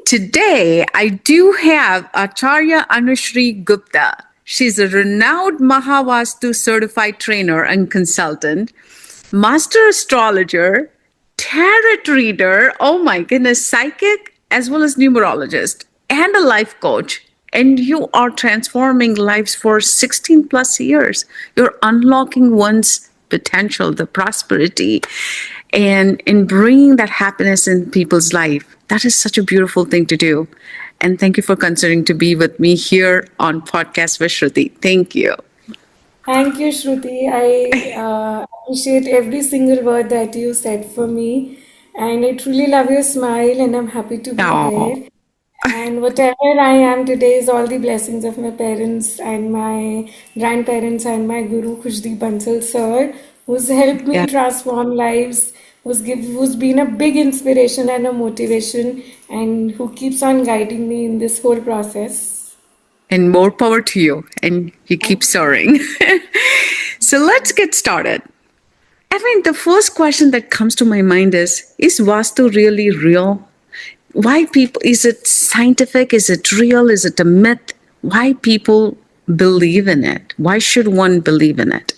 Today, I do have Acharya Anushri Gupta. She's a renowned Mahavastu certified trainer and consultant, master astrologer, tarot reader, oh my goodness, psychic, as well as numerologist, and a life coach. And you are transforming lives for 16 plus years. You're unlocking one's potential, the prosperity, and in bringing that happiness in people's life. That is such a beautiful thing to do. And thank you for considering to be with me here on Podcast with Shruti. Thank you. Thank you, Shruti. I appreciate every single word that you said for me. And I truly love your smile, and I'm happy to be Oh, here. And whatever I am today is all the blessings of my parents and my grandparents and my guru, Khushdeep Bansal sir, who's helped yeah. me transform lives, who's been a big inspiration and a motivation, and who keeps on guiding me in this whole process. And more power to you. And you keep soaring. So let's get started. I think the first question that comes to my mind is Vastu really real? Why people, is it scientific? Is it real? Is it a myth? Why people believe in it? Why should one believe in it?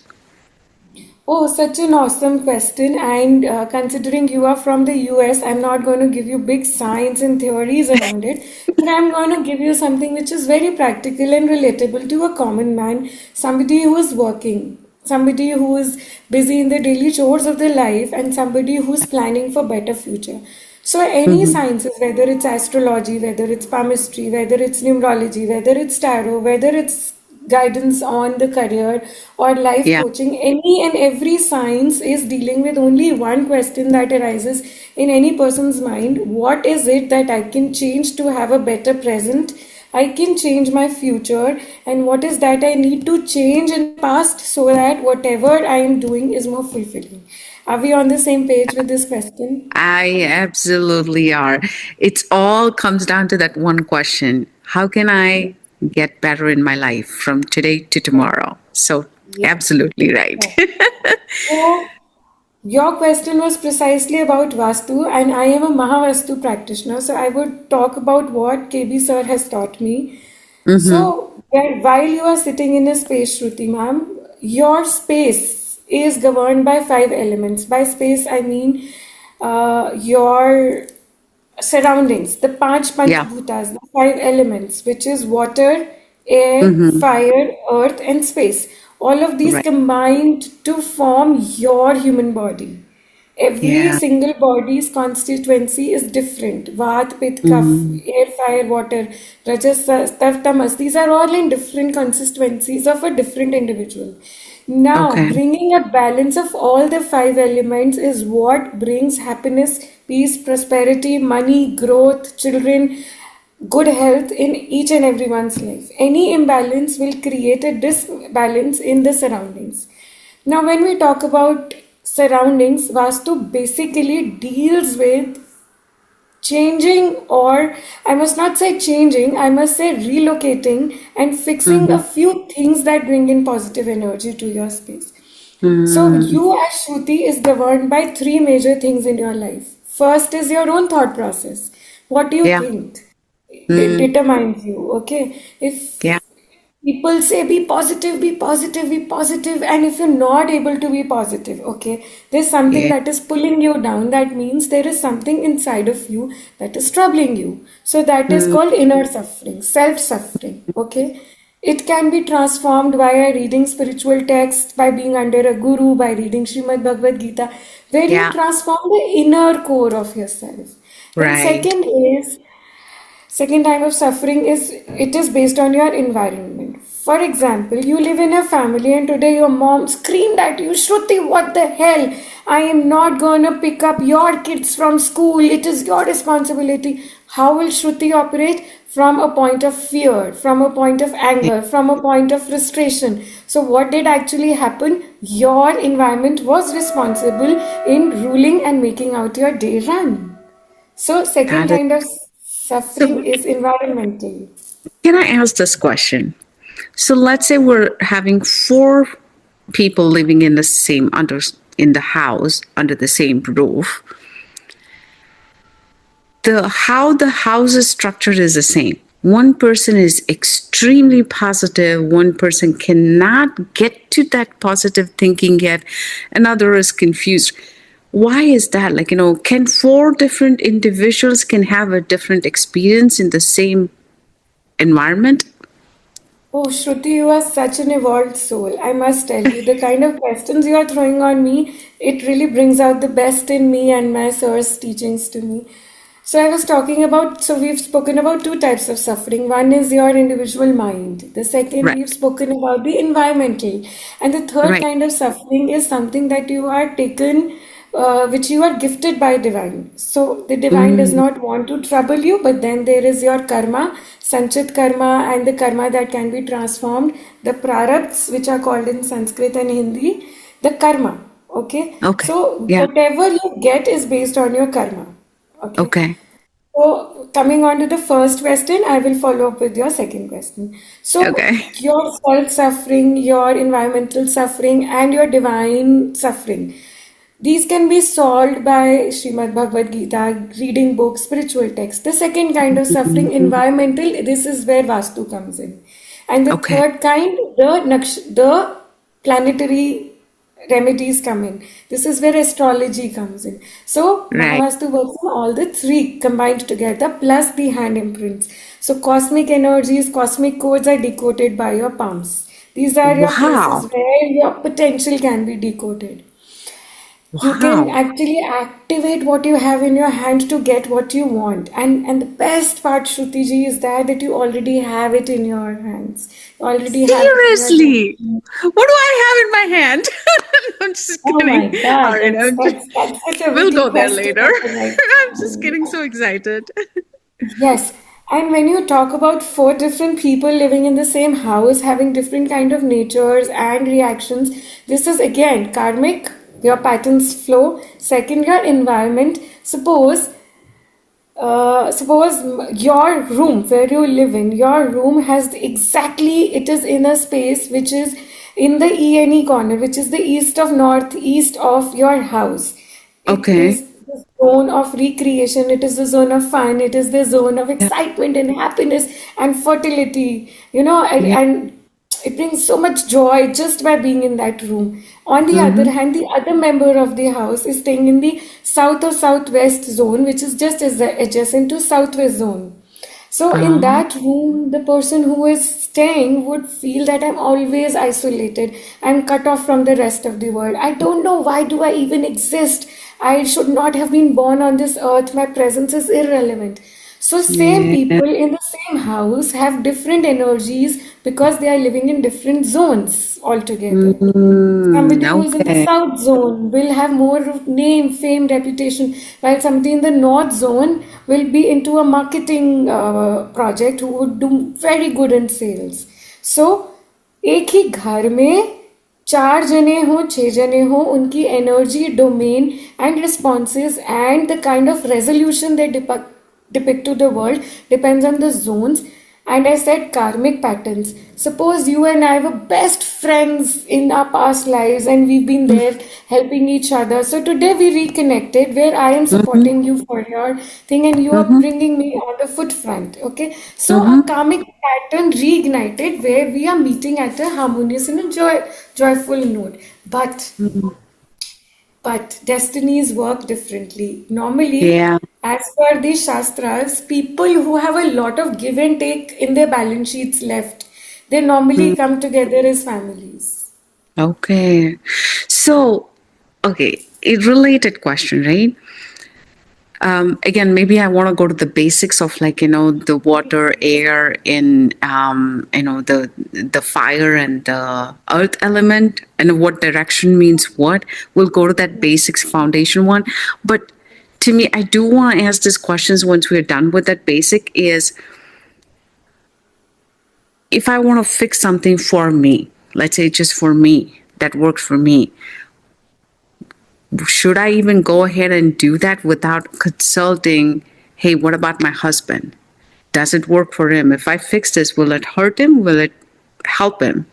Oh, such an awesome question. And considering you are from the US, I'm not going to give you big science and theories around it, but I'm going to give you something which is very practical and relatable to a common man, somebody who is working, somebody who is busy in the daily chores of their life, and somebody who's planning for better future. So any Mhm. sciences, whether it's astrology, whether it's palmistry, whether it's numerology, whether it's tarot, whether it's guidance on the career or life Yeah. coaching, any and every science is dealing with only one question that arises in any person's mind. What is it that I can change to have a better present? I can change my future, and what is that I need to change in the past so that whatever I am doing is more fulfilling? Are we on the same page with this question? I absolutely are. It's all comes down to that one question. How can I get better in my life from today to Right. tomorrow? So, Yeah. absolutely right. Right. So, your question was precisely about Vastu, and I am a Mahavastu practitioner, so I would talk about what KB sir has taught me. Hmm. So, while you are sitting in a space, Shruti ma'am, your space is governed by five elements. By space, I mean your surroundings, the Panch Yeah. Panchbhutas, the five elements, which is water, air, Hmm. fire, earth, and space. All of these Right. combined to form your human body. Every Yeah. single body's constituency is different. Vat, Pit, Kaph, Hmm. air, fire, water, Rajas, Tav, Tamas. These are all in different consistencies of a different individual. Now, Okay. bringing a balance of all the five elements is what brings happiness, peace, prosperity, money, growth, children, good health in each and everyone's life. Any imbalance will create a disbalance in the surroundings. Now, when we talk about surroundings, Vastu basically deals with changing, or I must not say changing, I must say relocating and fixing a Hmm. few things that bring in positive energy to your space. So, Hmm. you as Shruti is governed by three major things in your life. First is your own thought process. What do you Yeah. think? It Mm. determines you, okay? Yeah. If people say be positive, be positive, be positive, and if you're not able to be positive, okay, there's something Yeah. that is pulling you down. That means there is something inside of you that is troubling you. So that is Mm. called inner suffering, self suffering, okay? It can be transformed via reading spiritual texts, by being under a guru, by reading Srimad Bhagavad Gita, where you Yeah. transform the inner core of yourself. Then Right. second type of suffering is it is based on your environment. For example, you live in a family and today your mom screamed at you, Shruti, what the hell? I am not gonna pick up your kids from school. It is your responsibility. How will Shruti operate? From a point of fear, from a point of Yeah. anger, from a point of frustration. So, what did actually happen? Your environment was responsible in ruling and making out your day run. So, second Got it. kind of So, suffering is environmental. can I ask this question? So, let's say we're having four people living in the same under in the house under the same roof. the how the house is structured is the same. One person is extremely positive, one person cannot get to that positive thinking yet, another is confused. Why is that? Like, can four different individuals can have a different experience in the same environment? Oh, Shruti, you are such an evolved soul. I must tell you, the kind of questions you are throwing on me, it really brings out the best in me and my sir's teachings to me. So I was talking about, so we've spoken about two types of suffering. One is your individual mind. The second, we've Right, spoken about the environmental. And the third right. kind of suffering is something that you are taken, which you are gifted by divine. So the divine does Mm, not want to trouble you, but then there is your karma, sanchit karma, and the karma that can be transformed, the prarabdhas, which are called in Sanskrit and Hindi, the karma. Okay, okay. so Yeah. whatever you get is based on your karma. Okay. Okay. So, coming on to the first question, I will follow up with your second question. So, Okay. your self suffering, your environmental suffering, and your divine suffering, these can be solved by Srimad Bhagavad Gita, reading books, spiritual texts. The second kind of suffering, Mhm. environmental, this is where Vastu comes in. And the Okay. third kind, the planetary remedies come in. This is where astrology comes in. So Right. Mahavastu works on all the three combined together plus the hand imprints. So cosmic energies, cosmic codes are decoded by your palms. These are your places Wow. where your potential can be decoded. You can Wow. actually activate what you have in your hand to get what you want. And the best part, Shruti ji, is that you already have it in your hands. You already have it in your Seriously. destiny. What do I have in my hand? I'm just Oh my kidding. All God, right, that's such a we'll witty go there question later. at the right I'm just time. getting so excited. Yes, and when you talk about four different people living in the same house, having different kind of natures and reactions, this is again karmic. Your patterns flow. Second, your environment. Suppose your room where you live in, your room has exactly, it is in a space which is in the ENE corner, which is the east of northeast of your house. It Okay. is the zone of recreation, it is the zone of fun, it is the zone of Yeah. excitement and happiness and fertility, Yeah. and it brings so much joy just by being in that room. On the other Mm-hmm. hand, the other member of the house is staying in the south or southwest zone, which is just as adjacent to southwest zone. So in Oh, that room, the person who is staying would feel that I'm always isolated. I'm cut off from the rest of the world. I don't know why do I even exist. I should not have been born on this earth. My presence is irrelevant. So same yeah. people in the same house have different energies because they are living in different zones altogether. Somebody who is in the Okay. south zone will have more of name, fame, reputation, while somebody in the north zone will be into a marketing project who would do very good in sales. So एक ही घर में चार जने हो छह जने हो उनकी energy domain and responses and the kind of resolution they depict to the world depends on the zones. And I said karmic patterns. Suppose you and I were best friends in our past lives and we've been there helping each other. So today we reconnected where I am Mm-hmm. supporting you for your thing and you are Mm-hmm. bringing me on the foot front. Okay. So a Mm-hmm. karmic pattern reignited where we are meeting at a harmonious and a joyful note. But destinies work differently. Normally, Yeah. as per the Shastras, people who have a lot of give and take in their balance sheets left, they normally Mm. come together as families. Okay. So, okay, a related question, right? Again, maybe I want to go to the basics of, like, the water, air, in the fire and the earth element, and what direction means what. We'll go to that basics foundation one. But to me, I do want to ask these questions once we're done with that basic is, if I want to fix something for me, let's say just for me, that works for me, should I even go ahead and do that without consulting, hey, what about my husband? Does it work for him? If I fix this, will it hurt him? Will it help him?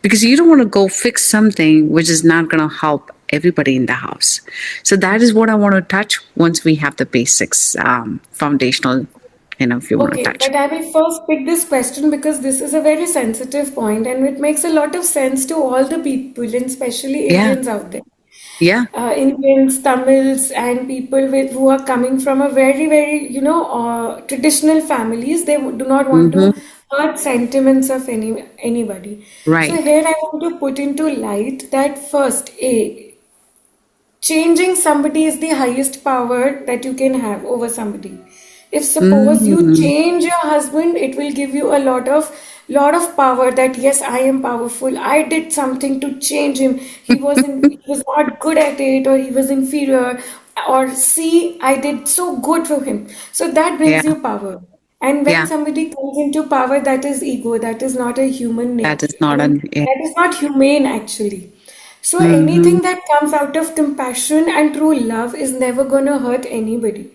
Because you don't want to go fix something which is not going to help everybody in the house. So that is what I want to touch once we have the basics, foundational, if you want to Okay, touch. but I will first pick this question because this is a very sensitive point and it makes a lot of sense to all the people, and especially Yeah, Indians out there. yeah. Indians, Tamils, and people who are coming from a very, very, traditional families. They do not want to Mm-hmm. hurt sentiments of anybody. So Right. here I want to put into light that first, changing somebody is the highest power that you can have over somebody. If suppose you Mm-hmm. change your husband, it will give you a lot of power that yes, I am powerful. I did something to change him. He was not good at it, or he was inferior, or see, I did so good for him. So that brings Yeah, you power. And when yeah. somebody comes into power, that is ego. That is not a human That is nature. I not mean, an. Yeah. that is not humane actually. So Mm-hmm. anything that comes out of compassion and true love is never going to hurt anybody.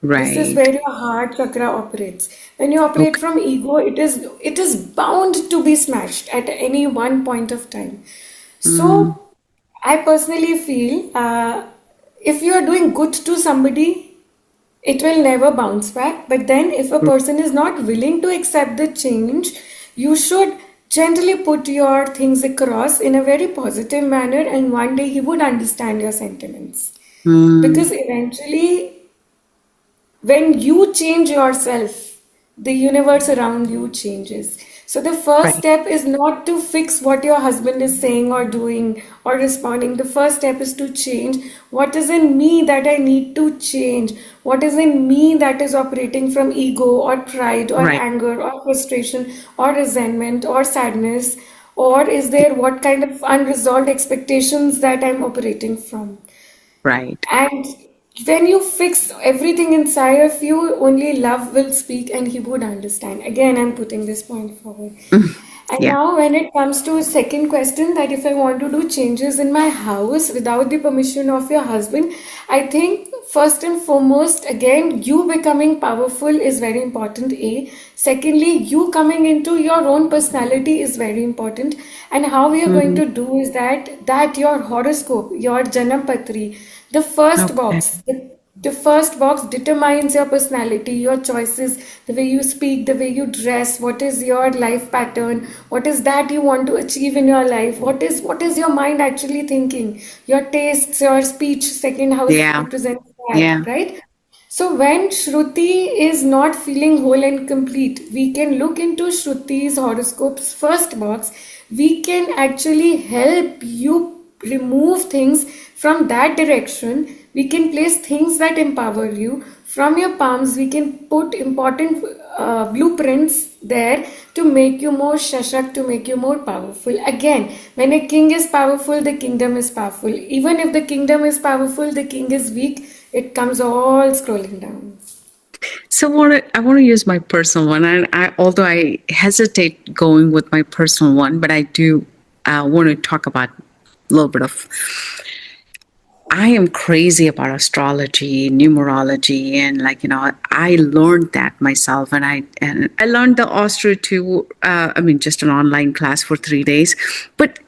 This is Right. where your heart chakra operates. When you operate Okay. from ego, it is bound to be smashed at any one point of time. Mm, So I personally feel if you are doing good to somebody, it will never bounce back. But then, if a person is not willing to accept the change, you should gently put your things across in a very positive manner, and one day he would understand your sentiments. mm, Because eventually, when you change yourself, the universe around you changes. So the first right. step is not to fix what your husband is saying or doing or responding. The first step is to change what is in me that I need to change. What is in me that is operating from ego or pride or Right. anger or frustration or resentment or sadness, or is there what kind of unresolved expectations that I'm operating from? Right. And when you fix everything inside of you, only love will speak and he would understand. Again, I'm putting this point forward. Mm, And yeah. now, when it comes to second question, that if I want to do changes in my house without the permission of your husband, I think first and foremost, again, you becoming powerful is very important. A. Secondly, you coming into your own personality is very important. And how we are going Mm, to do is that your horoscope, your Janam Patri, the first okay. box, the first box determines your personality, your choices, the way you speak, the way you dress, what is your life pattern, what is that you want to achieve in your life, what is your mind actually thinking, your tastes, your speech, second house Yeah. represents that, Yeah. right? So when Shruti is not feeling whole and complete, we can look into Shruti's horoscope's first box. We can actually help you remove things from that direction. We can place things that empower you. From your palms, we can put important blueprints there to make you more shashak, to make you more powerful. Again, when a king is powerful, the kingdom is powerful. Even if the kingdom is powerful, the king is weak, it comes all scrolling down. So I want to use my personal one, and although I hesitate going with my personal one, but I do want to talk about a little bit of. I am crazy about astrology, numerology, and I learned that myself, and I learned the Astro too. I mean, just an online class for 3 days, but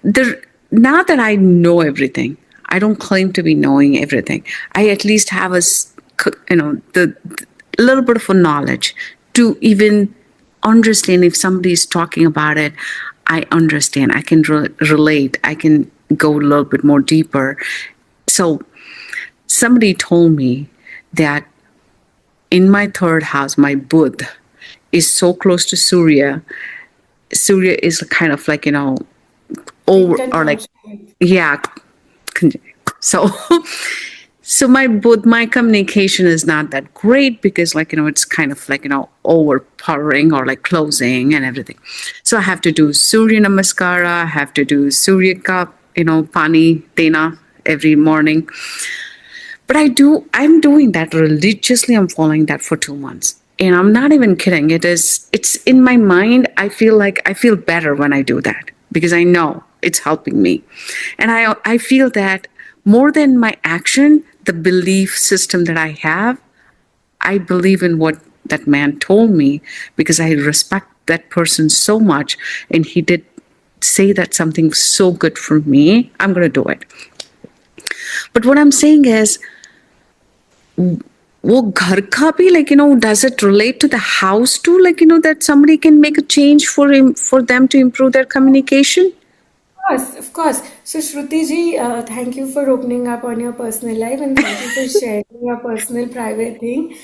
now that I know everything, I don't claim to be knowing everything. I at least have the little bit of a knowledge to even understand if somebody is talking about it. I understand. I can relate. I can go a little bit more deeper. So somebody told me that in my third house, my Budh is so close to Surya. Surya is kind of In over or conjunction. yeah. So, so my communication is not that great because it's kind of overpowering or like closing and everything. So I have to do Surya Namaskara. I have to do Surya Ka, Pani Dena every morning. But I'm doing that religiously. I'm following that for 2 months. And I'm not even kidding. It's in my mind. I feel better when I do that because I know it's helping me. And I feel that more than my action, the belief system that I have, I believe in what that man told me because I respect that person so much. And he did say that something so good for me. I'm going to do it. But what I'm saying is, वो घर का भी, like, does it relate to the house too? Like, that somebody can make a change for them to improve their communication? Course, of course. So, Shruti ji, thank you for opening up on your personal life and thank you for sharing your personal private thing.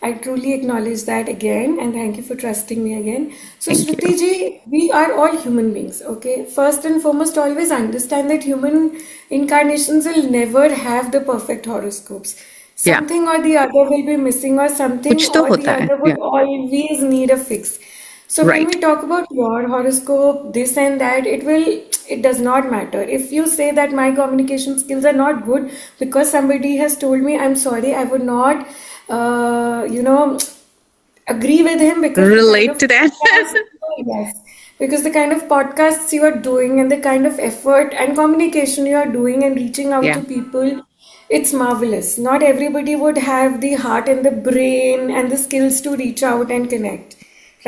I truly acknowledge that again and thank you for trusting me again. So, Thank Shruti you. ji, we are all human beings, okay? First and foremost, always understand that human incarnations will never have the perfect horoscopes. Yeah. Something or the other will be missing, or something कुछ तो or the होता है. other Yeah. would always need a fix. So when Right. we talk about your horoscope, this and that, it does not matter. If you say that my communication skills are not good because somebody has told me, I'm sorry, I would not, you know, agree with him because the kind Relate of to that. podcast, yes, because the kind of podcasts you are doing and the kind of effort and communication you are doing and reaching out Yeah. to people, it's marvelous. Not everybody would have the heart and the brain and the skills to reach out and connect.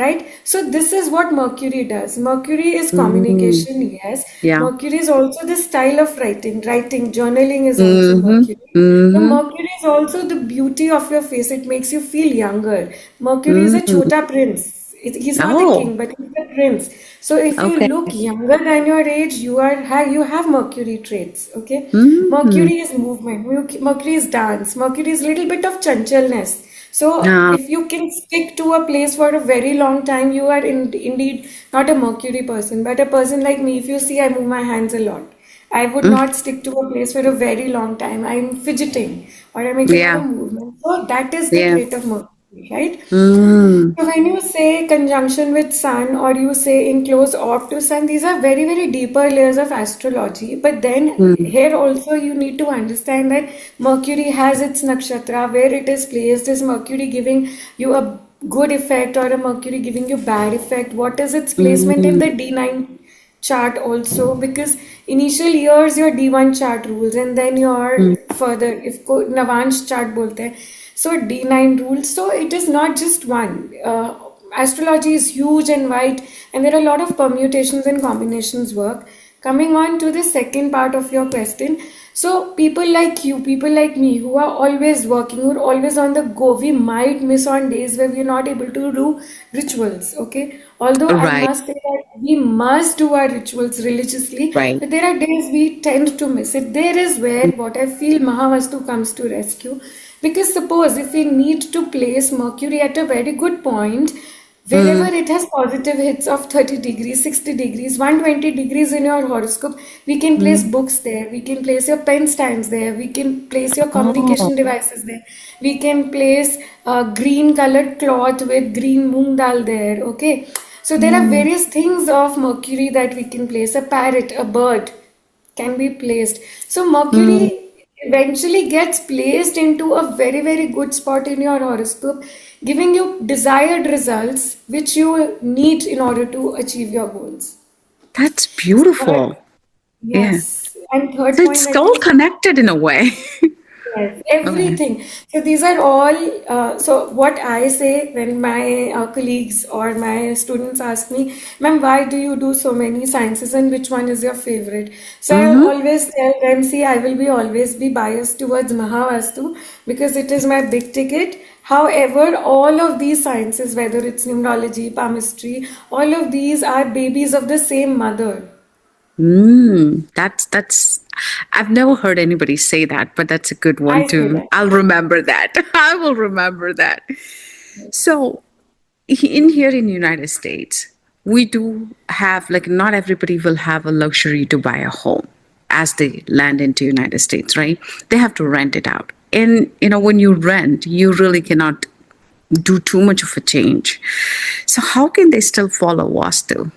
Right? So this is what Mercury does. Mercury is Mm. communication, yes. Yeah. Mercury is also the style of writing. Writing, journaling is also Mm-hmm. Mercury. So Mm-hmm. Mercury is also the beauty of your face. It makes you feel younger. Mercury is a Mm-hmm. Chota prince. He's not the Oh, king, but he's the prince. So if you okay. look younger than your age, you have Mercury traits. Okay, Mm-hmm. Mercury is movement. Mercury is dance. Mercury is little bit of chanchalness. So Ah. if you can stick to a place for a very long time, you are indeed not a Mercury person, but a person like me. If you see, I move my hands a lot. I would Mm. not stick to a place for a very long time. I'm fidgeting or I make a lot Yeah. of movement. So that is the Yeah. trait of Mercury, right? Mm. So when you say conjunction with sun or you say in close off to sun, these are very, very deeper layers of astrology. But then Mm. here also you need to understand that Mercury has its nakshatra, where it is placed. Is Mercury giving you a good effect or a Mercury giving you bad effect? What is its placement in Mm. the D9 chart also? Because initial years your D1 chart rules and then your Mm. further if को Navamsa chart बोलते हैं, so D9 rules. So it is not just one. Astrology is huge and wide, and there are a lot of permutations and combinations work. Coming on to the second part of your question. So people like you, people like me, who are always working, who are always on the go, we might miss on days where we are not able to do rituals. Okay, although I Right. must say that we must do our rituals religiously, Right. but there are days we tend to miss it. There is where what I feel Mahavastu comes to rescue. Because suppose if we need to place Mercury at a very good point, wherever Mm. it has positive hits of 30 degrees, 60 degrees, 120 degrees in your horoscope, we can place Mm. books there, we can place your pen stands there, we can place your Oh. communication devices there, we can place a green colored cloth with green moong dal there, okay? So there are Mm. various things of Mercury that we can place, a parrot, a bird can be placed. So Mm. Mercury eventually gets placed into a very, very good spot in your horoscope, giving you desired results which you need in order to achieve your goals. That's Third, beautiful. Yeah. yes. And So third point, it's when all we connected in a way. yes, Okay. everything. So these are all. So what I say when my colleagues or my students ask me, "Ma'am, why do you do so many sciences and which one is your favorite?" So I'll Mm-hmm. always tell them, "See, I will be always be biased towards Mahavastu because it is my big ticket. However, all of these sciences, whether it's numerology, palmistry, all of these are babies of the same mother." That's I've never heard anybody say that, but that's a good one I say too. that. I'll remember that. I will remember that. So in here in United States, we do have, like, not everybody will have a luxury to buy a home as they land into United States, right? They have to rent it out. And when you rent, you really cannot do too much of a change. So how can they still follow Vastu?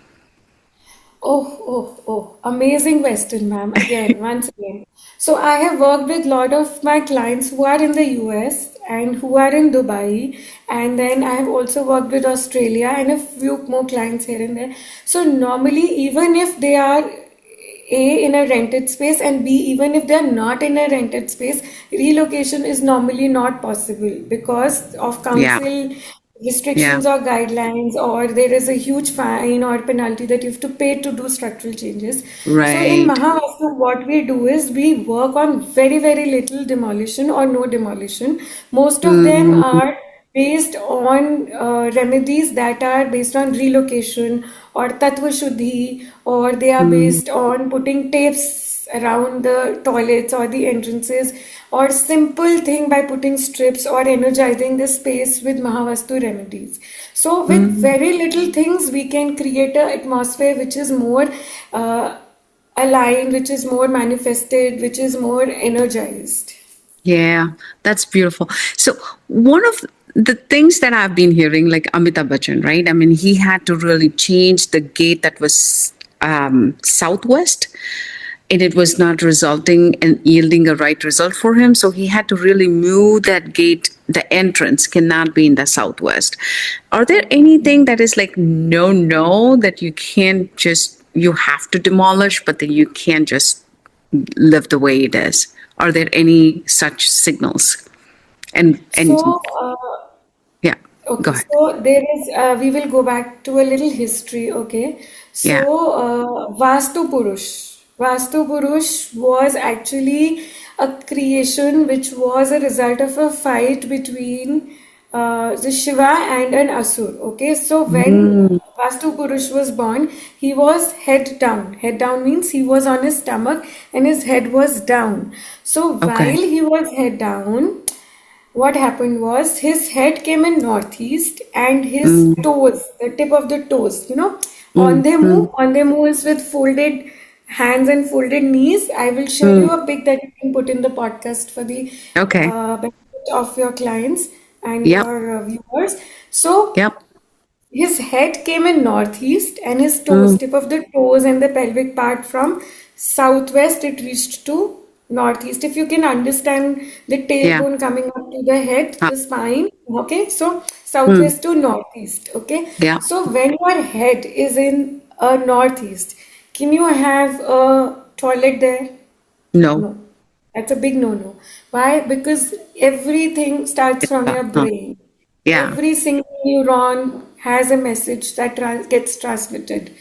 Amazing question, ma'am. Again, once again. So I have worked with a lot of my clients who are in the US and who are in Dubai. And then I have also worked with Australia and a few more clients here and there. So normally, even if they are A in a rented space and B even if they're not in a rented space, relocation is normally not possible because of Yeah. council Yeah. restrictions or guidelines, or there is a huge fine or penalty that you have to pay to do structural changes. So in Right. Mahavastu, what we do is we work on very, very little demolition or no demolition. Most of them Mm, are based on remedies that are based on relocation or tattva shuddhi, or they are mm, based on putting tapes around the toilets or the entrances, or simple thing by putting strips or energizing the space with Mahavastu remedies. So with mm. very little things we can create an atmosphere which is more uh, aligned, which is more manifested, which is more energized. Yeah, that's beautiful. So one of the things that I've been hearing, like Amitabh Bachchan, right? I mean, he had to really change the gate that was southwest, and it was not resulting and yielding a right result for him. So he had to really move that gate. The entrance cannot be in the southwest. Are there anything that is like no that you can't just you have to demolish, but then you can't just live the way it is? Are there any such signals? And So, yeah, go okay, ahead. so there is, we will go back to a little history, okay? Yeah. So, Vastu Purush was actually a creation which was a result of a fight between the Shiva and an Asur, okay? So, when Mm, Vastu Purush was born, he was head down. Head down means he was on his stomach and his head was down. So, okay. while he was head down, what happened was his head came in northeast and his Mm, toes, the tip of the toes, mm, mm, on their moves with folded hands and folded knees. I will share you mm. a pic that you can put in the podcast for the Okay. benefit of your clients and Yep. your viewers. So Yep. his head came in northeast and his toes, Mm, tip of the toes and the pelvic part from southwest, it reached to northeast. If you can understand the yeah. tailbone coming up to the head, Uh, the spine, okay? So mm, southwest to northeast, okay? yeah. So when your head is in northeast, can you have a toilet there? No. No, that's a big no-no. Why? Because everything starts from Yeah. your brain. Yeah. Every single neuron has a message that gets transmitted.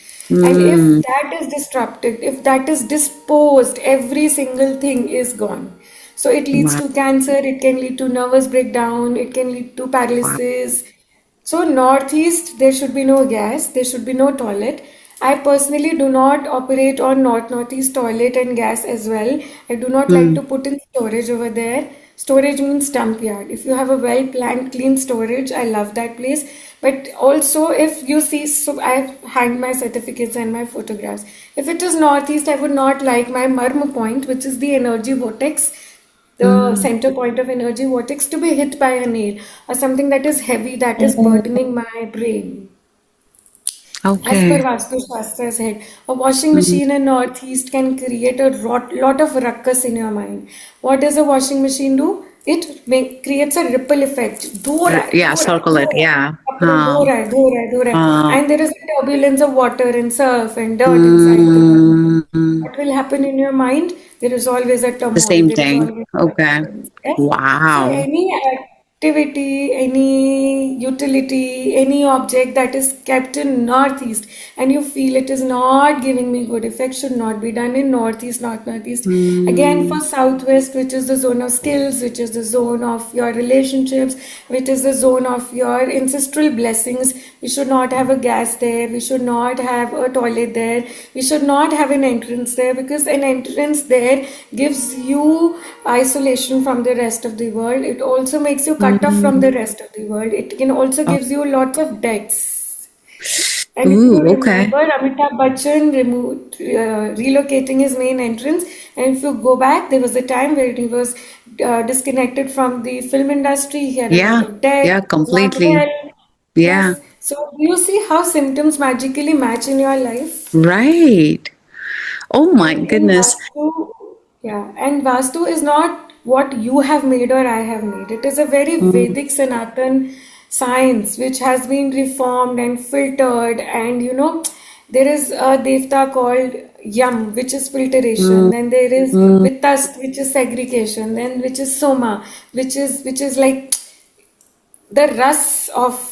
And if Mm, that is disrupted, if that is disposed, every single thing is gone. So it leads wow. to cancer, it can lead to nervous breakdown, it can lead to Wow. paralysis. So northeast, there should be no gas, there should be no toilet. I personally do not operate on northeast toilet and gas as well. I do not like Mm, to put in storage over there. Storage means dump yard. If you have a well planned, clean storage, I love that place. But also, if you see, so I've hanged my certificates and my photographs. If it is northeast, I would not like my marma point, which is the energy vortex, the mm. center point of energy vortex, to be hit by a nail or something that is heavy, that is burdening my brain. As per Okay. Vastu Shastra's head, a washing Mm. machine in Northeast can create a lot of ruckus in your mind. What does a washing machine do? It creates a ripple effect. Yeah, circle it. Yeah. Uh, And there is a turbulence of water and surf and dirt inside the water. mm, What will happen in your mind? There is always a the turmoil, same there is thing. always a Okay. disturbance. Yes? So, Wow. any activity, any utility, any object that is kept in Northeast and you feel it is not giving me good effect should not be done in Northeast, not Northeast. Again, for Mm, Southwest, which is the zone of skills, which is the zone of your relationships, which is the zone of your ancestral blessings, we should not have a gas there, we should not have a toilet there, we should not have an entrance there, because an entrance there gives you isolation from the rest of the world. It also makes you cut off from the mm. rest of the world. It can also Oh, gives you lots of debts. And if you ooh, okay. remember, Amitabh Bachchan relocating his main entrance. And if you go back, there was a time where he was disconnected from the film industry. He had a lot Yeah. of debt. Yeah, He was not completely. well. Yeah. Yes. So do you see how symptoms magically match in your life? Right. Oh my And in goodness. Vastu, yeah, and Vastu is not what you have made or I have made. It is a very Mm, Vedic Sanatan science which has been reformed and filtered. And there is a devta called Yam, which is filtration. mm, Then there is mm, Vitast, which is segregation. Then which is Soma, which is like the rus of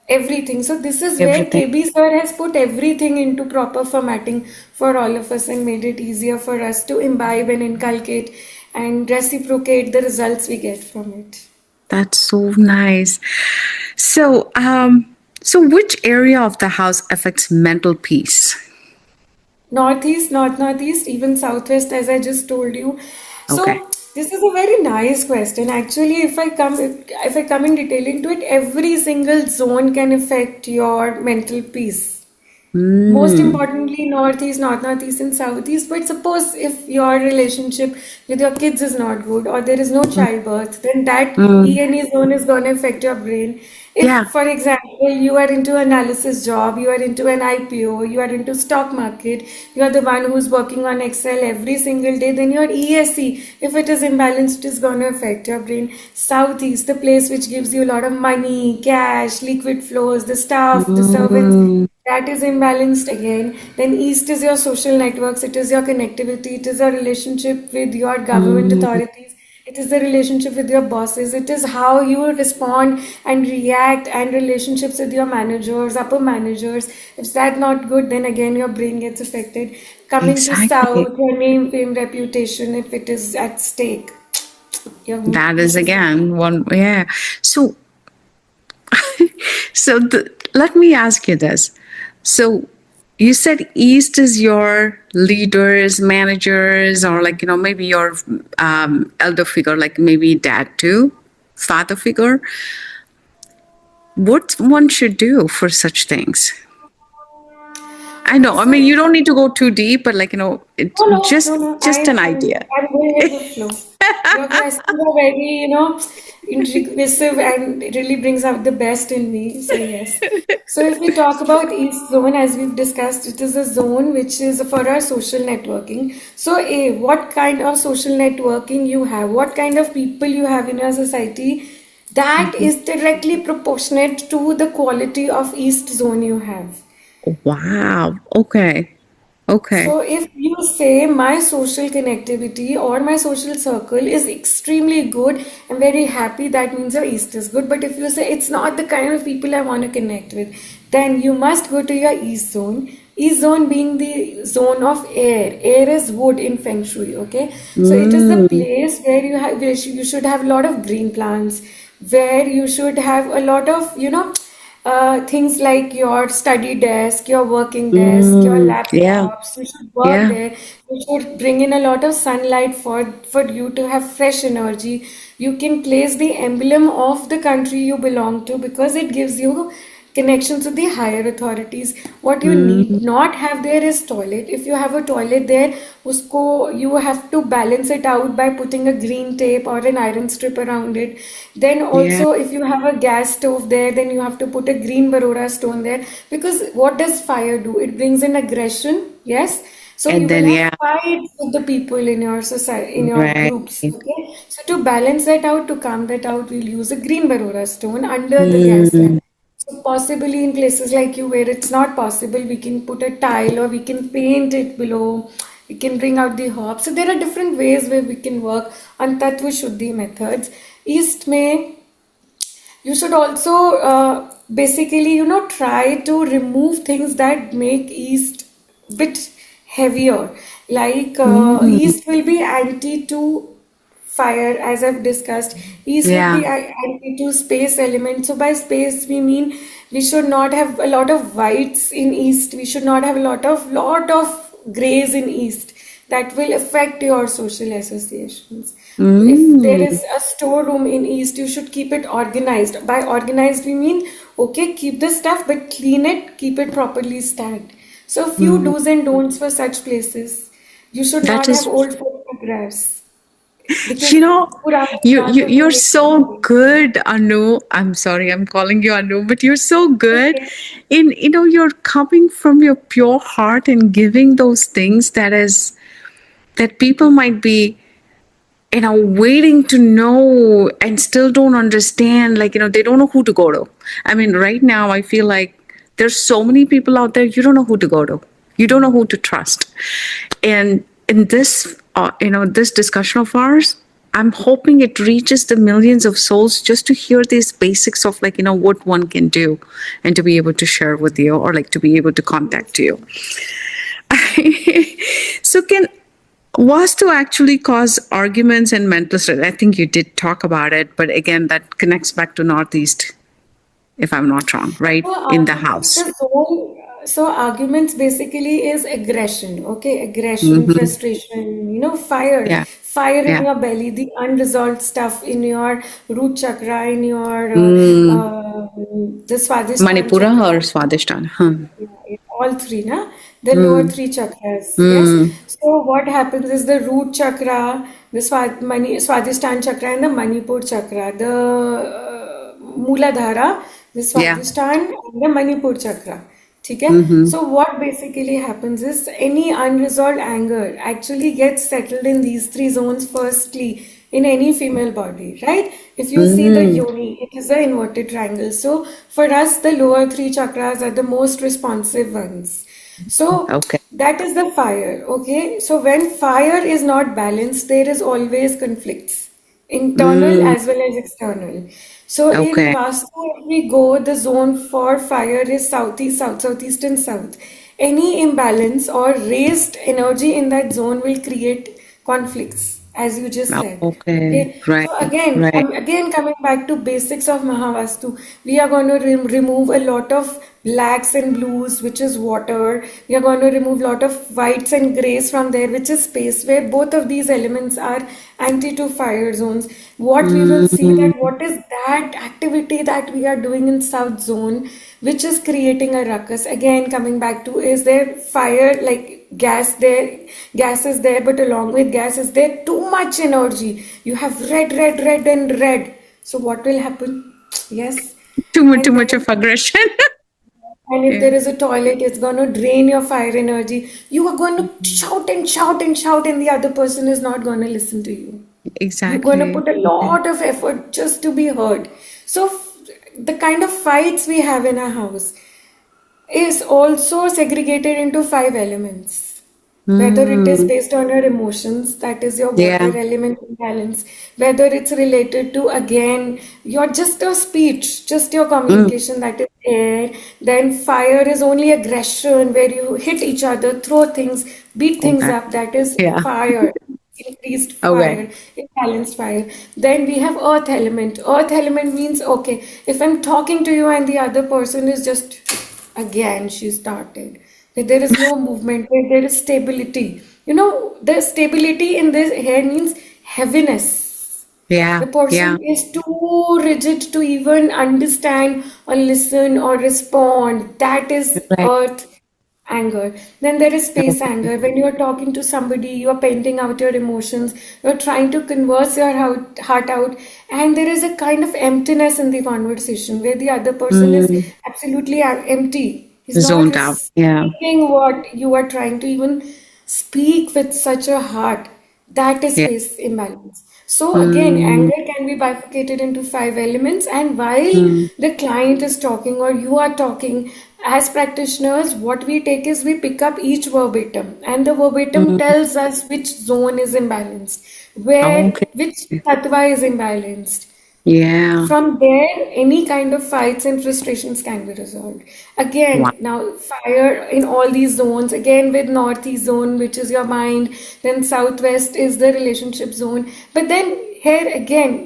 Everything. So this is where Everything. KB sir has put everything into proper formatting for all of us and made it easier for us to imbibe and inculcate and reciprocate the results we get from it. That's so nice. So, so which area of the house affects mental peace? Northeast, northeast, even southwest, as I just told you. Okay. So this is a very nice question. Actually, if I come in detail into it, every single zone can affect your mental peace. Most Mm. importantly, northeast, northeast, and southeast. But suppose if your relationship with your kids is not good or there is no childbirth, then that Mm. E&E zone is going to affect your brain. If, Yeah. for example, you are into analysis job, you are into an IPO, you are into stock market, you are the one who's working on Excel every single day, then your ESC, if it is imbalanced, is going to affect your brain. Southeast, the place which gives you a lot of money, cash, liquid flows, the staff, the servants, Mm. that is imbalanced again. Then east is your social networks, it is your connectivity, it is your relationship with your government Mm. authorities, it is the relationship with your bosses, it is how you respond and react, and relationships with your managers, upper managers. If that's not good, then again your brain gets affected. Coming to Exactly. south, your name, fame, reputation, if it is at stake, your That is peace is gone. again one. Yeah. So, so let me ask you this. So, you said East is your leaders, managers, or like, maybe your elder figure, like maybe dad too, father figure. What one should do for such things? I Okay, know. I so mean, you don't need to go too deep, but like, it no, no, no, just no. just an idea. I'm going with the flow. Your questions are very, intriguisive and it really brings out the best in me. So yes. So if we talk about East Zone, as we've discussed, it is a zone which is for our social networking. So A, what kind of social networking you have, what kind of people you have in your society, that Mhm. is directly proportionate to the quality of East Zone you have. Wow. Okay. Okay. So, if you say my social connectivity or my social circle is extremely good, I'm very happy, that means your East is good. But if you say it's not the kind of people I want to connect with, then you must go to your East zone. East zone being the zone of air. Air is wood in Feng Shui, okay? So, it is the Mm. place where you should have a lot of green plants, where you should have a lot of, things like your study desk, your working desk, your Mm. Yeah. laptops. You should work Yeah. there. You should bring in a lot of sunlight for you to have fresh energy. You can place the emblem of the country you belong to because it gives you connections with the higher authorities. What you need Mm. not have there is toilet. If you have a toilet there, usko you have to balance it out by putting a green tape or an iron strip around it. Then Yeah. also if you have a gas stove there, then you have to put a green Baroda stone there, because what does fire do? It brings in aggression, yes. So you And will then have yeah. fights with the people in your society, in your Right. groups. Okay. So to balance that out, to calm that out, we'll use a green Baroda stone under the gas lamp. Mm. So possibly in places like you where it's not possible, we can put a tile or we can paint it below. We can bring out the hops. So there are different ways where we can work on Tattva Shuddhi methods. East May, you should also basically, try to remove things that make East bit heavier. Like Mm. East will be anti to fire, as I've discussed. East would Yeah. be anti to space element. So by space we mean we should not have a lot of whites in East. We should not have a lot of grays in East. That will affect your social associations. If there Mm. is a storeroom in East, you should keep it organized. By organized, we mean okay, keep the stuff, but clean it, keep it properly stacked. So, a few Mm. do's and don'ts for such places. You should That not have is, old photographs you because know, पुराने you you यादों को you're लेकर so आते हैं. good, Anu. I'm sorry, I'm calling you Anu, but you're so good Okay. in, you're coming from your pure heart and giving those things that people might be, waiting to know and still don't understand. Like, they don't know who to go to. I mean, right now, I feel like there's so many people out there, you don't know who to go to. You don't know who to trust. And in this, this discussion of ours, I'm hoping it reaches the millions of souls just to hear these basics of like, what one can do and to be able to share with you or like to be able to contact you. So can Vastu actually cause arguments and mental stress? I think you did talk about it, but again, that connects back to Northeast, if I'm not wrong, right? So In the arguments, house. so arguments basically is aggression, okay? Aggression, Hmm. frustration, fire, Yeah. fire in Yeah. your belly, the unresolved stuff in your root chakra, in your Mm. the Swadhisthana Manipura chakra. or Swadhisthana? Huh. Yeah, all three, na? The lower Mm. three chakras, yes. Mm. So what happens is the root chakra, the Swadhisthana chakra, and the Manipur chakra, the Mooladhara, the Yeah. Swadhisthana, and the Manipur chakra. Okay? Mm-hmm. So what basically happens is any unresolved anger actually gets settled in these three zones firstly in any female body, right? If you see the Mm. yoni, it is an inverted triangle. So for us, the lower three chakras are the most responsive ones. So Okay. that is the fire, okay? So when fire is not balanced, there is always conflicts, internal Mm. as well as external. So in Okay. Vastu, if we go, the zone for fire is southeast, south, southeast, and south. Any imbalance or raised energy in that zone will create conflicts, as you just said. Okay. Okay, Right. so again, Right. again coming back to basics of Mahavastu, we are going to remove a lot of blacks and blues, which is water. We are going to remove a lot of whites and grays from there, which is space, where both of these elements are anti to fire zones. What we will see Mm. that what is that activity that we are doing in South Zone, which is creating a ruckus. Again, coming back to is there fire like gas there, gas is there, but along with gas is there too much energy. You have red, red, red, and red. So what will happen? Yes. Too And much of then aggression. and if Yeah. there is a toilet, it's going to drain your fire energy. You are going to shout and shout and shout, and the other person is not going to listen to you. You're going to Exactly. put a lot of effort just to be heard. So, the kind of fights we have in our house is also segregated into five elements. Whether it is Mm. based on your emotions, that is your water Yeah. element imbalance, whether it's related to again your just your speech, just your Mm. communication, that is air, then fire is only aggression where you hit each other, throw things, beat things Okay. up, that is Yeah. fire. Increased Okay. fire, imbalanced fire. Then we have earth element. Earth element means okay, if I'm talking to you and the other person is just again, she started. Where there is no movement, where there is stability. The stability in this here means heaviness. Yeah. The person Yeah. is too rigid to even understand or listen or respond. That is Right. earth anger. Then there is space Okay. anger. When you're talking to somebody, you're painting out your emotions, you're trying to converse your heart out, and there is a kind of emptiness in the conversation where the other person is Mm. absolutely empty. He's not Zoned out. Yeah. receiving what you are trying to even speak with such a heart. That is Yeah. space imbalance. So again, Mm. anger can be bifurcated into five elements, and while Mm. the client is talking or you are talking, as practitioners, what we take is we pick up each verbatim, and the verbatim Mm. tells us which zone is imbalanced, where Okay. which tattva is imbalanced. Yeah. From there, any kind of fights and frustrations can be resolved. Wow. Again, now fire in all these zones, again with northeast zone, which is your mind, then southwest is the relationship zone. But then here again,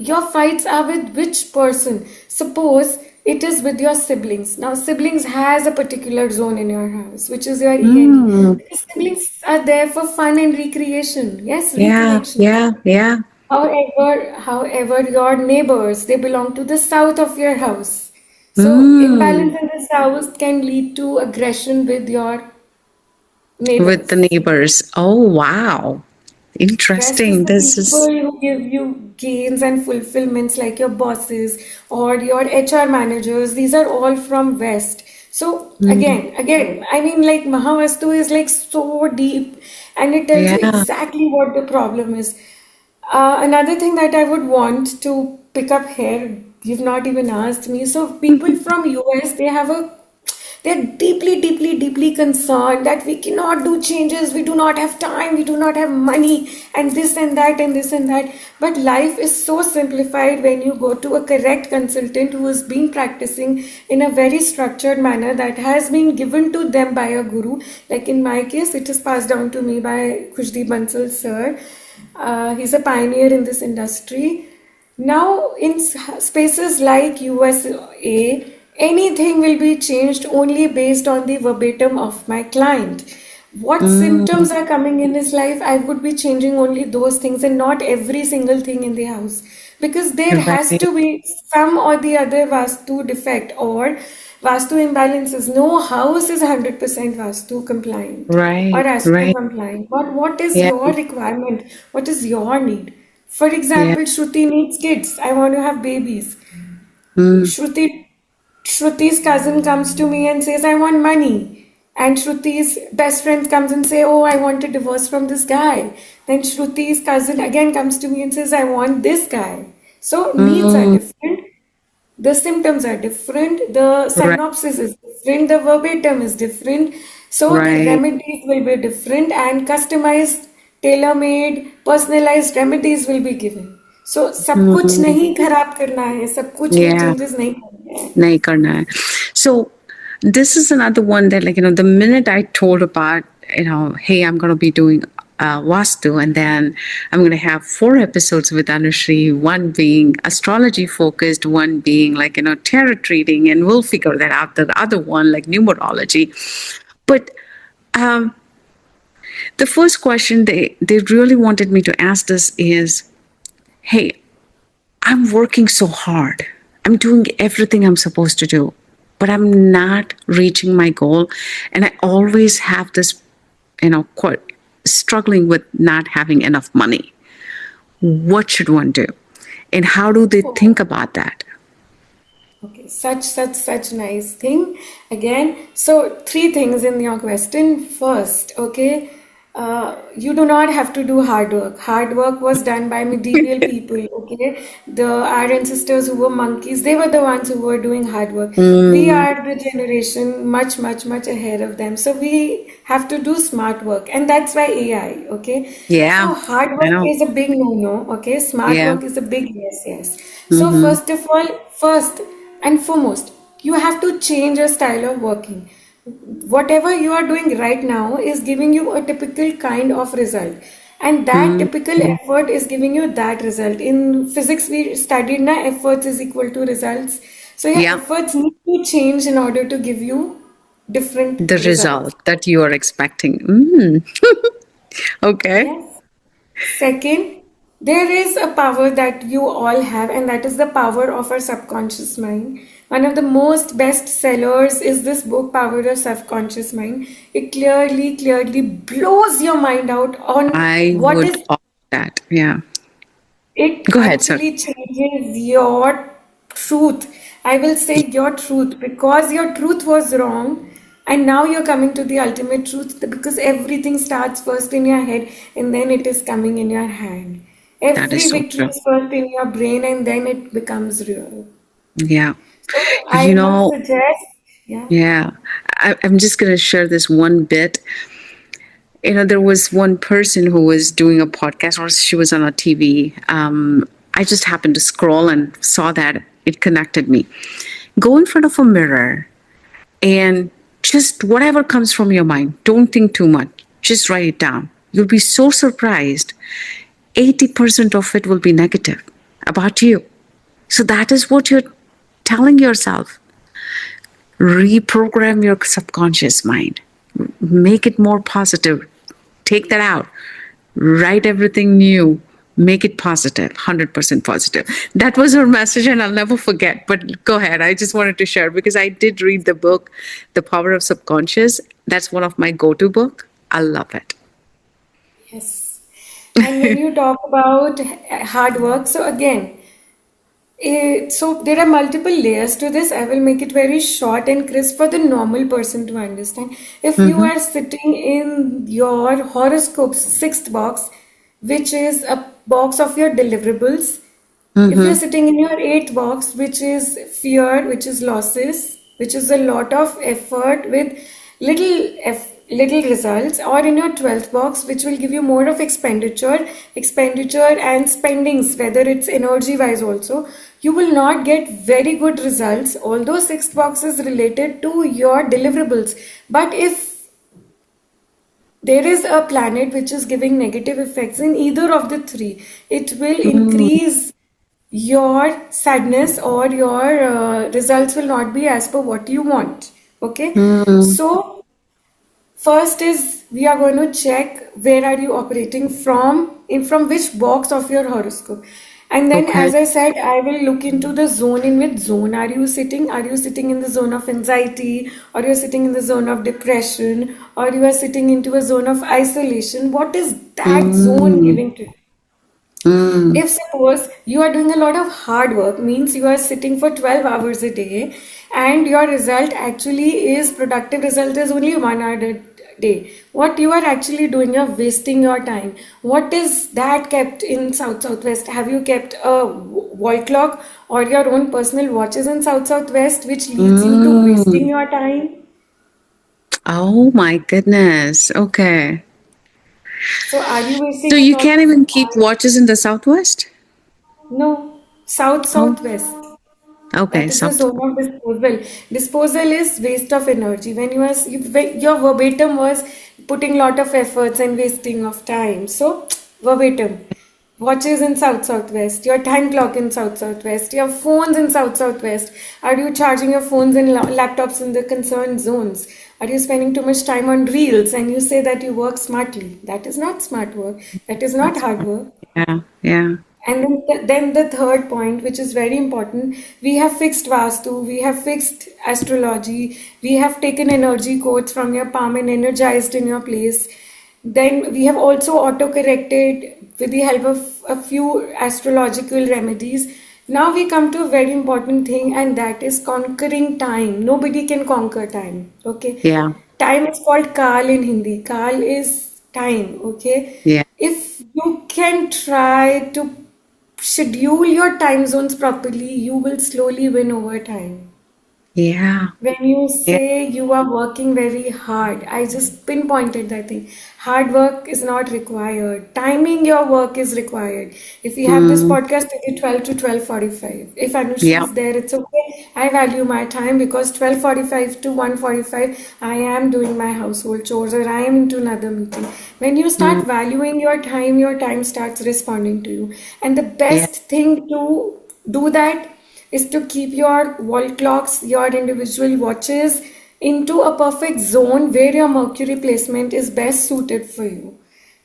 your fights are with which person? Suppose it is with your siblings. Now, siblings has a particular zone in your house, which is your ENE. Mm. Because siblings are there for fun and recreation. Yes, Yeah. reconnection. Yeah. Yeah. However, your neighbors, they belong to the south of your house. So, Mm. imbalance in the south can lead to aggression with your With the neighbors. neighbors. Oh, wow. West is Interesting. the This is, people who give you gains and fulfillments, like your bosses or your HR managers. These are all from West. So mm, again, I mean, like Mahavastu is like so deep, and it tells you yeah. exactly what the problem is. Another thing that I would want to pick up here, you've not even asked me. So people from US, They're deeply, deeply, deeply concerned that we cannot do changes, we do not have time, we do not have money, and this and that, and this and that. But life is so simplified when you go to a correct consultant who has been practicing in a very structured manner that has been given to them by a guru. Like in my case, it is passed down to me by Khushdeep Bansal sir. He's a pioneer in this industry. Now, in spaces like USA, anything will be changed only based on the verbatim of my client. What Mm, symptoms are coming in his life, I would be changing only those things and not every single thing in the house. Because there has right, to be some or the other Vastu defect or Vastu imbalances. No house is 100% Vastu compliant or right, Astro right. compliant. But what is Yeah, your requirement? What is your need? For yeah. example, Shruti needs kids. I want to have babies. Mm, Shruti's cousin comes to me and says, I want money. And Shruti's best friend comes and say, oh, I want a divorce from this guy. Then Shruti's cousin again comes to me and says, I want this guy. So needs are mm, different. The symptoms are different. The right, synopsis is different. The verbatim is different. So the right. remedies will be different and customized, tailor-made, personalized remedies will be given. So सब कुछ Mm, नहीं खराब करना है, सब कुछ में yeah, changes नहीं करने हैं. nahi karna hai. So this is another one that, like, the minute I told about, hey, I'm going to be doing Vastu, and then I'm going to have 4 episodes with Anushri, one being astrology focused, one being like, tarot reading, and we'll figure that out. The other one, like numerology. But um, the first question they really wanted me to ask this is, hey, I'm working so hard. I'm doing everything I'm supposed to do, but I'm not reaching my goal. And I always have this, quite struggling with not having enough money. What should one do? And how do they think about that? Okay, such nice thing. Again, so three things in your question. First, okay, you do not have to do hard work. Hard work was done by medieval people, okay? Our ancestors who were monkeys, they were the ones who were doing hard work. We Mm, are the generation much, much, much ahead of them. So we have to do smart work, and that's why AI, okay? yeah, So hard I work know. is a big no-no, okay? Smart Yeah. work is a big yes, yes. So Mm-hmm. first of all, first and foremost, you have to change your style of working. Whatever you are doing right now is giving you a typical kind of result, and that Mm, typical effort is giving you that result. In physics, we studied na efforts is equal to results. So your yeah. efforts need to change in order to give you different The results. result that you are expecting. Okay. Yes. Second, there is a power that you all have, and that is the power of our subconscious mind. One of the most best sellers is this book, Power of Subconscious Mind. It clearly, clearly blows your mind out on I what would is offer that. Yeah. it Go ahead, sir. actually changes your truth. I will say your truth because your truth was wrong, and now you're coming to the ultimate truth because everything starts first in your head and then it is coming in your hand. That is Every so victory true. is first in your brain and then it becomes real. Yeah. So I You would know, suggest, yeah. yeah. I'm just going to share this one bit. There was one person who was doing a podcast, or she was on a TV. I just happened to scroll and saw that it connected me. Go in front of a mirror and just whatever comes from your mind, don't think too much. Just write it down. You'll be so surprised. 80% of it will be negative about you. So that is what you're telling yourself. Reprogram your subconscious mind, make it more positive, take that out, write everything new, make it positive, 100% positive. That was her message, and I'll never forget. But go ahead, I just wanted to share because I did read the book, The Power of Subconscious. That's one of my go-to book. I love it. Yes. And when you talk about hard work, so again, so there are multiple layers to this. I will make it very short and crisp for the normal person to understand. If you Mm-hmm. are sitting in your horoscope's sixth box, which is a box of your deliverables, if you're Mm-hmm. sitting in your eighth box, which is fear, which is losses, which is a lot of effort with little results, or in your 12th box, which will give you more of expenditure and spendings, whether it's energy wise also, you will not get very good results, although sixth box is related to your deliverables. But if there is a planet which is giving negative effects in either of the three, it will Mm, increase your sadness, or your results will not be as per what you want. Okay, mm, so first is we are going to check where are you operating from, from which box of your horoscope. And then, okay. as I said, I will look into the zone. In which zone are you sitting in the zone of anxiety, or you're sitting in the zone of depression, or you are sitting into a zone of isolation? What is that zone Mm, giving to you? mm, If suppose you are doing a lot of hard work, means you are sitting for 12 hours a day, and your result actually is productive result is only 1 hour a day. What you are actually doing, you're wasting your time. What is that kept in South Southwest? Have you kept a wall clock or your own personal watches in South Southwest, which leads you to mm. wasting your time? Oh my goodness. Okay. So are you So wasting your you can't thoughts? even keep watches in the Southwest? No, South Oh, Southwest. okay. That is the South. zone of disposal. Disposal is waste of energy. When your verbatim was putting lot of efforts and wasting of time. So verbatim, watches in South Southwest, your time clock in South Southwest, your phones in South Southwest. Are you charging your phones and laptops in the concerned zones? Are you spending too much time on reels and you say that you work smartly? That is not smart work. That is not That's hard fine. work. Yeah. Yeah. And then the third point, which is very important, we have fixed Vastu, we have fixed astrology, we have taken energy codes from your palm and energized in your place. Then we have also auto-corrected with the help of a few astrological remedies. Now we come to a very important thing, and that is conquering time. Nobody can conquer time. Okay. Yeah. Time is called Kal in Hindi. Kal is time. Okay. Yeah. If you can try to schedule your time zones properly, you will slowly win over time. Yeah. When you Yeah. say you are working very hard, I just pinpointed that thing. Hard work is not required. Timing your work is required. If we have this Mm, podcast till 12 to 12:45, if Anushri yeah. is there, it's okay. I value my time because 12:45 to 1:45, I am doing my household chores or I am into another meeting. When you Mm, start valuing your time starts responding to you. And the yeah. best thing to do that is to keep your wall clocks, your individual watches into a perfect zone where your Mercury placement is best suited for you.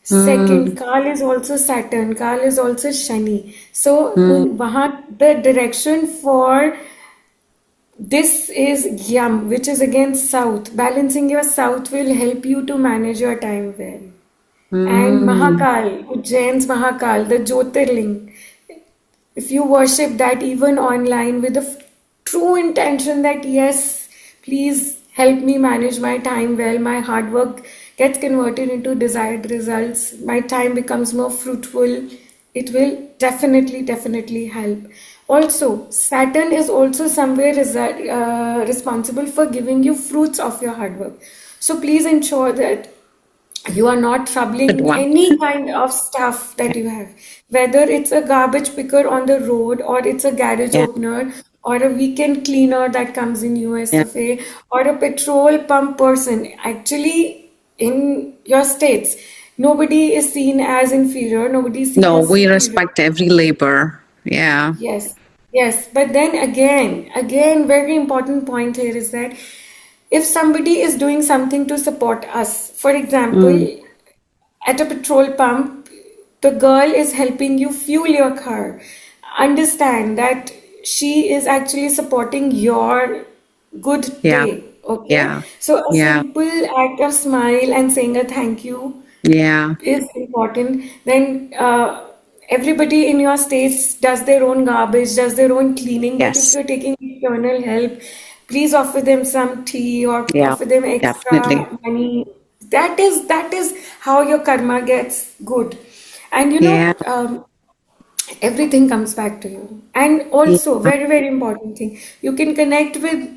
Second, Mm, Kal is also Saturn, Kal is also Shani. So, mm, the direction for this is Yam, which is again South. Balancing your South will help you to manage your time well. And mm. Mahakal, Ujjain's Mahakal, the Jyotirling. If you worship that even online with a true intention that yes, please help me manage my time well, my hard work gets converted into desired results, my time becomes more fruitful, it will definitely help. Also, Saturn is also somewhere responsible for giving you fruits of your hard work. So please ensure that you are not Good troubling one. any kind of stuff that you have, whether it's a garbage picker on the road, or it's a garage Yeah. opener, or a weekend cleaner that comes in Yeah. USFA, or a petrol pump person. Actually, in your states, nobody is seen as inferior, nobody is seen No, as we superior. respect every labor. Yeah. Yes, yes. But then again, very important point here is that if somebody is doing something to support us, for Mm, example, at a petrol pump, the girl is helping you fuel your car. Understand that she is actually supporting your good yeah. day. Okay, Yeah. so a Yeah. simple act of smile and saying a thank you Yeah. is important. Then everybody in your states does their own garbage, does their own cleaning. But if Yes. you're taking external help, please offer them some tea or Yeah. offer them Definitely. extra money. That is how your karma gets good. And Yeah. everything comes back to you. And Yeah. also, very important thing, you can connect with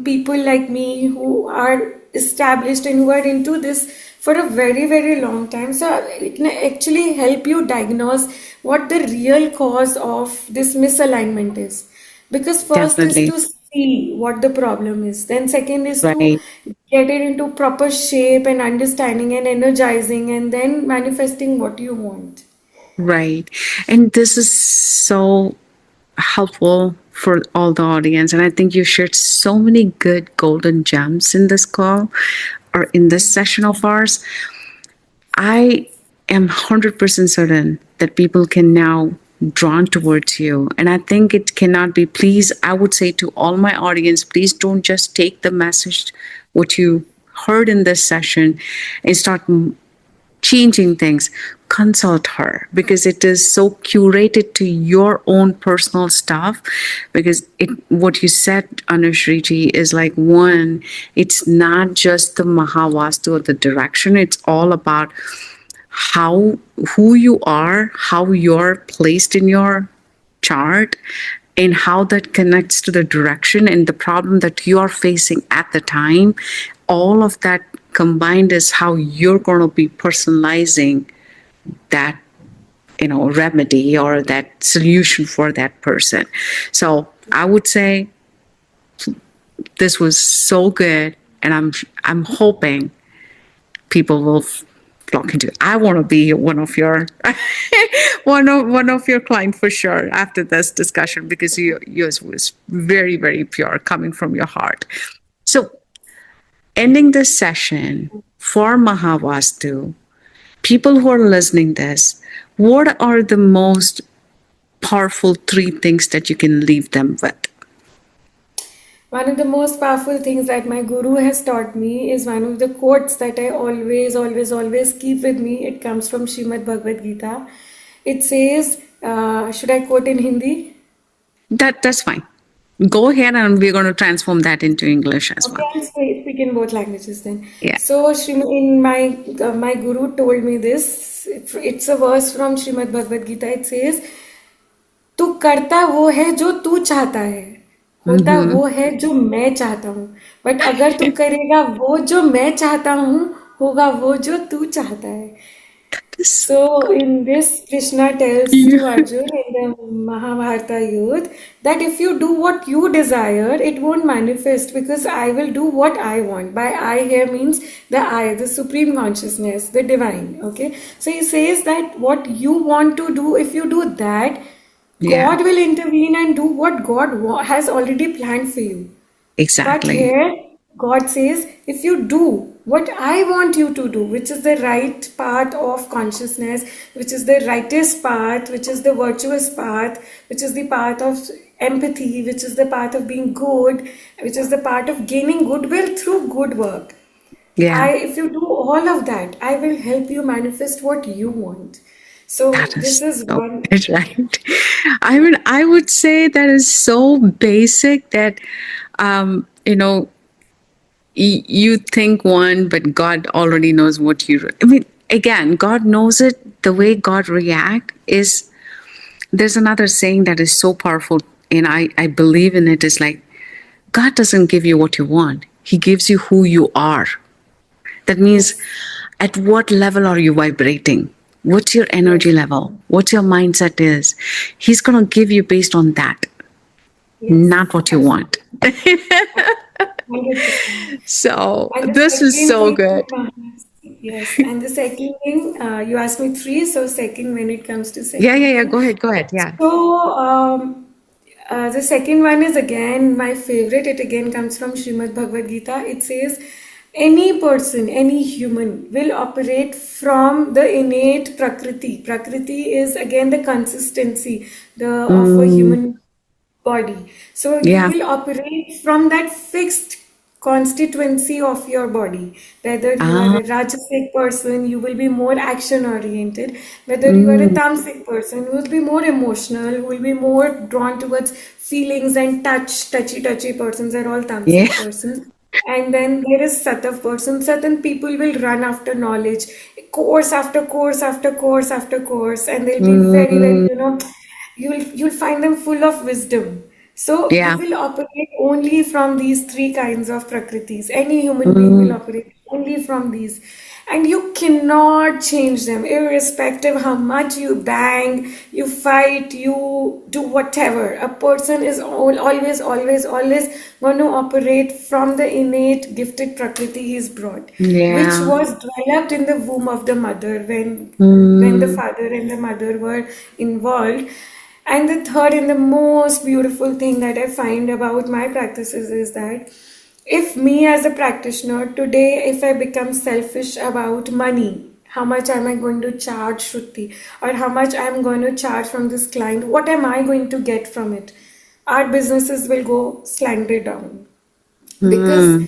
people like me who are established and who are into this for a very, very long time. So it can actually help you diagnose what the real cause of this misalignment is. Because first is Definitely. to see what the problem is, then second is to Right. get it into proper shape and understanding and energizing, and then manifesting what you want. Right. And this is so helpful for all the audience. And I think you shared so many good golden gems in this call or in this session of ours. I am 100% certain that people can now drawn towards you. And I think it cannot be, please, I would say to all my audience, please don't just take the message, what you heard in this session, and start changing things. Consult her because it is so curated to your own personal stuff. Because it, what you said, Anushriji, is like one, it's not just the Mahavastu or the direction, it's all about how, who you are, how you're placed in your chart, and how that connects to the direction and the problem that you are facing at the time. All of that combined is how you're going to be personalizing that, remedy or that solution for that person. So I would say this was so good, and I'm hoping people will flock into it. I want to be one of your one of your client for sure after this discussion, because yours was very, very pure, coming from your heart. So ending this session for Mahavastu, people who are listening this, what are the most powerful three things that you can leave them with? One of the most powerful things that my guru has taught me is one of the quotes that I always, always, always keep with me. It comes from Srimad Bhagavad Gita. It says, should I quote in Hindi? That's fine. Go ahead, and we're going to transform that into English as Okay, well. I'll speak in both languages then. Yeah. So, in my guru told me this. It's a verse from Srimad Bhagavad Gita. It says, तू करता वो है जो तू चाहता है, होता Mm-hmm. वो है जो मैं चाहता हूँ, बट अगर तू करेगा वो जो मैं चाहता हूँ, होगा वो जो तू चाहता है. This So, good. in this, Krishna tells to Yeah. Arjun in the Mahabharata Yudh that if you do what you desire, it won't manifest because I will do what I want. By I here means the I, the supreme consciousness, the divine. Okay. So, he says that what you want to do, if you do that, Yeah, God will intervene and do what God has already planned for you. But exactly. here, God says, if you do what I want you to do, which is the right path of consciousness, which is the rightest path, which is the virtuous path, which is the path of empathy, which is the path of being good, which is the path of gaining goodwill through good work. Yeah, If you do all of that, I will help you manifest what you want. So that this is is so one. good, right? I mean, I would say that is so basic that, you know, you think one, but God already knows what you. I mean, again, God knows it. The way God react is, there's another saying that is so powerful, and I believe in it. Is like, God doesn't give you what you want. He gives you who you are. That means, Yes. at what level are you vibrating? What's your Yes. energy level? What's your mindset is? He's going to give you based on that, Yes. not what you want. Absolutely. 100%. So And the this is second so thing, good. yes, and the second thing, you asked me three, so second, when it comes to Yeah, yeah, second yeah. thing. Go ahead, go ahead. Yeah. So, the second one is again my favorite. It again comes from Srimad Bhagavad Gita. It says, any person, any human will operate from the innate Prakriti. Prakriti is again the consistency of a Mm, human body. So you yeah. will operate from that fixed constituency of your body. Whether you are Ah. a Rajasic person, you will be more action oriented. Whether you are a Mm, Tamasic person, who will be more emotional, who will be more drawn towards feelings and touchy persons are all yeah. Tamasic persons. And then there is Satav person. Certain people will run after knowledge, course after course after course after course, and they'll be very, very, Mm, you'll find them full of wisdom. So you Yeah. will operate only from these three kinds of prakritis. Any human being will operate only from these. And you cannot change them, irrespective how much you bang, you fight, you do whatever. A person is always going to operate from the innate gifted prakriti he's brought, which Yeah. was developed in the womb of the mother when the Mm, father and the mother were involved. And the third and the most beautiful thing that I find about my practices is that if me as a practitioner today, if I become selfish about money, how much am I going to charge Shruti, or how much I'm going to charge from this client, what am I going to get from it? Our businesses will go slanted down because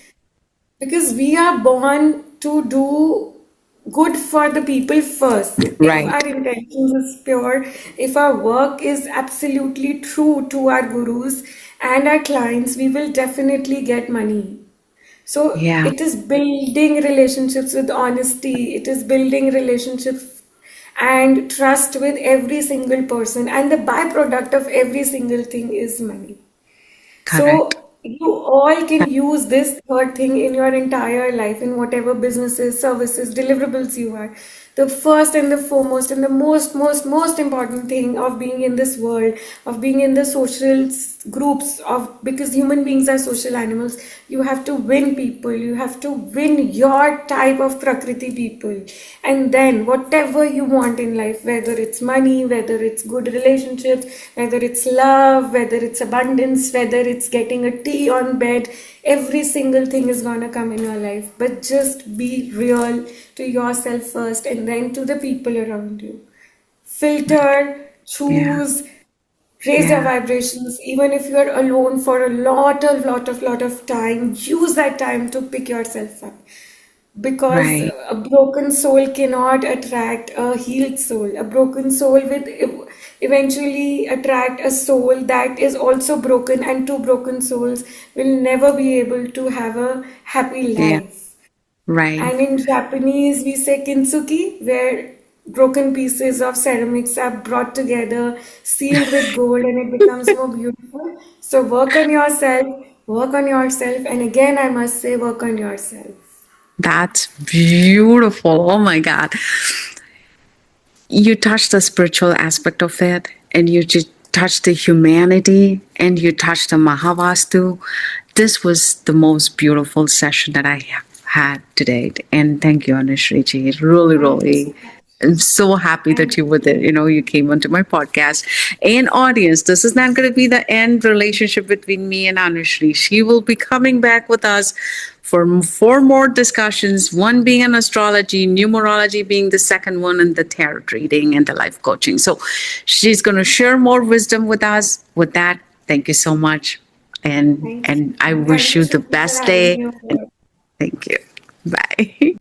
mm, we are born to do good for the people first. If right. our intentions is pure, if our work is absolutely true to our gurus and our clients, we will definitely get money. So Yeah. it is building relationships with honesty, it is building relationships and trust with every single person, and the byproduct of every single thing is money. Correct. So you all can use this third thing in your entire life, in whatever businesses, services, deliverables you are. The first and the foremost and the most important thing of being in this world, of being in the social groups of, because human beings are social animals, you have to win people, you have to win your type of prakriti people, and then whatever you want in life, whether it's money, whether it's good relationships, whether it's love, whether it's abundance, whether it's getting a tea on bed, every single thing is gonna come in your life. But just be real to yourself first and then to the people around you. Filter, Yeah. choose, raise your Yeah. vibrations. Even if you're alone for a lot of time, use that time to pick yourself up, because Right. a broken soul cannot attract a healed soul. A broken soul will eventually attract a soul that is also broken, and two broken souls will never be able to have a happy Yeah. life. Right. And in Japanese, we say kintsugi, where broken pieces of ceramics are brought together, sealed with gold, and it becomes more beautiful. So work on yourself, and again, I must say, work on yourself. That's beautiful. Oh my God. You touched the spiritual aspect of it, and you just touched the humanity, and you touched the Mahavastu. This was the most beautiful session that I have had to date. And thank you, Anushriji. Really, Thank you so really. much. I'm so happy that Thank you were there. You know, you came onto my podcast. And audience, this is not going to be the end relationship between me and Anushri. She will be coming back with us for four more discussions, one being an astrology, numerology being the second one, and the tarot reading and the life coaching. So she's going to share more wisdom with us. With that, thank you so much. And thank and I you. wish Thank you, you the Shruti, for best having day. me And over. thank you. Bye.